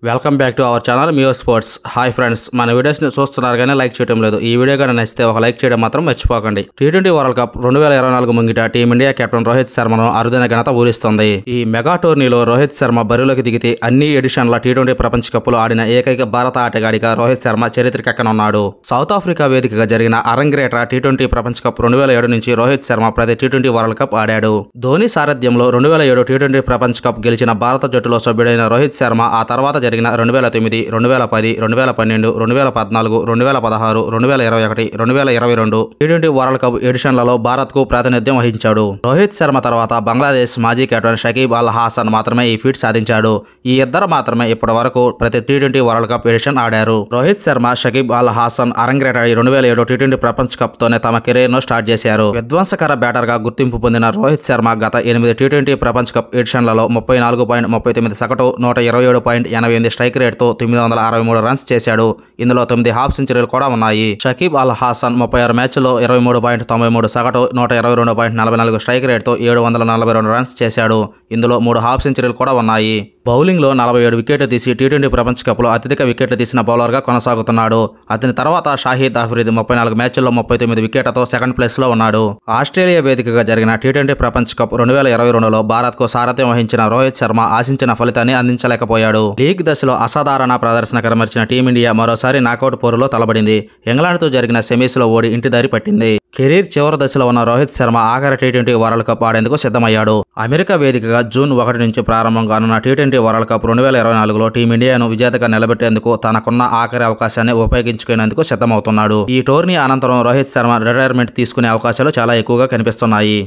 Welcome back to our channel Meo sports. Hi friends, మన వీడియోస్ని చూస్తున్నారు కానీ లైక్ చేయడం లేదు. ఈ వీడియో కానీ నచ్చితే ఒక లైక్ చేయడం మాత్రం మర్చిపోకండి. టీ20 వరల్డ్ కప్ 2024 ముంగిట టీమిండియా కెప్టెన్ రోహిత్ శర్మను అరుదైన ఘనత ఊరిస్తోంది. ఈ మెగా టోర్నీలో రోహిత్ శర్మ బరిలోకి దిగితే అన్ని ఎడిషన్ల టీ20 ప్రపంచ కప్లో ఆడిన ఏకైక భారత ఆటగాడిగా రోహిత్ శర్మ చరిత్రకెక్కనున్నాడు. సౌత్ ఆఫ్రికా వేదికగా జరిగిన అరంగేట్ర టీ20 ప్రపంచ కప్ 2007 నుంచి రోహిత్ శర్మ ప్రతి టీ20 వరల్డ్ కప్ ఆడాడు. ధోని సారథ్యంలో 2007 టీ20 ప్రపంచ కప్ గెలిచిన భారత జట్టులో సభ్యుడైన రోహిత్ శర్మ ఆ తర్వాత జరిగిన 2009, 2010, 2012, 2014, 2016, 2021, 2022 టీ20 వరల్డ్ కప్ ఎడిషన్లలో భారత్ కు ప్రాతినిధ్యం వహించాడు. రోహిత్ శర్మ తర్వాత బంగ్లాదేశ్ మాజీ కెప్టెన్ షకీబ్ అల్ హాసన్ మాత్రమే ఈ ఫీట్ సాధించాడు. ఈ ఇద్దరు మాత్రమే ఇప్పటి వరకు ప్రతి టీ20 వరల్డ్ కప్ ఎడిషన్ ఆడారు. రోహిత్ శర్మ, షకీబ్ అల్ హాసన్ అరంగేట్ర 2007 టీ20 ప్రపంచ కప్ తోనే తమ కెరీర్ ను స్టార్ట్ చేశారు. విధ్వంసకర బ్యాటర్ గా గుర్తింపు పొందిన రోహిత్ శర్మ గత 8 టీ20 ప్రపంచ కప్ ఎడిషన్లలో 34.39 సగటు, 127.88 స్ట్రైక్ రేట్ తో 963 రన్స్ చేశాడు. ఇందులో 9 హాఫ్ సెంచరీలు కూడా ఉన్నాయి. షకీబ్ అల్ హాసన్ 36 మ్యాచ్ల్లో 23.93 సగటు, 122.44 స్ట్రైక్ రేట్ తో 742 రన్స్ చేశాడు. ఇందులో 3 హాఫ్ సెంచరీలు కూడా ఉన్నాయి. బౌలింగ్ లో 47 వికెట్లు తీసి టీ20 ప్రపంచ కప్ లో అత్యధిక వికెట్లు తీసిన బౌలర్ గా కొనసాగుతున్నాడు. అతని తర్వాత షాహిద్ అఫ్రీది 34 మ్యాచ్ల్లో 39 వికెట్లతో సెకండ్ ప్లేస్ లో ఉన్నాడు. ఆస్ట్రేలియా వేదికగా జరిగిన టీ20 ప్రపంచ కప్ 2022లో భారత్ కు సారథ్యం వహించిన రోహిత్ శర్మ ఆశించిన ఫలితాన్ని అందించలేకపోయాడు. లీగ్ దశలో అసాధారణ ప్రదర్శన కనబరిచిన టీమిండియా మరోసారి నాకౌట్ పోరులో తలబడింది. ఇంగ్లాండ్తో జరిగిన సెమీస్ లో ఓడి ఇంటి దారి పట్టింది. కెరీర్ చివరి దశలో ఉన్న రోహిత్ శర్మ ఆఖరి టీ20 వరల్డ్ కప్ ఆడేందుకు సిద్ధమయ్యాడు. అమెరికా వేదికగా జూన్ 1 నుంచి ప్రారంభం కానున్న టీ20 వరల్డ్ కప్ 2024లో టీమిండియాను విజేతగా నిలబెట్టేందుకు తనకున్న ఆఖరి అవకాశాన్ని ఉపయోగించుకునేందుకు సిద్ధమవుతున్నాడు. ఈ టోర్నీ అనంతరం రోహిత్ శర్మ రిటైర్మెంట్ తీసుకునే అవకాశాలు చాలా ఎక్కువగా కనిపిస్తున్నాయి.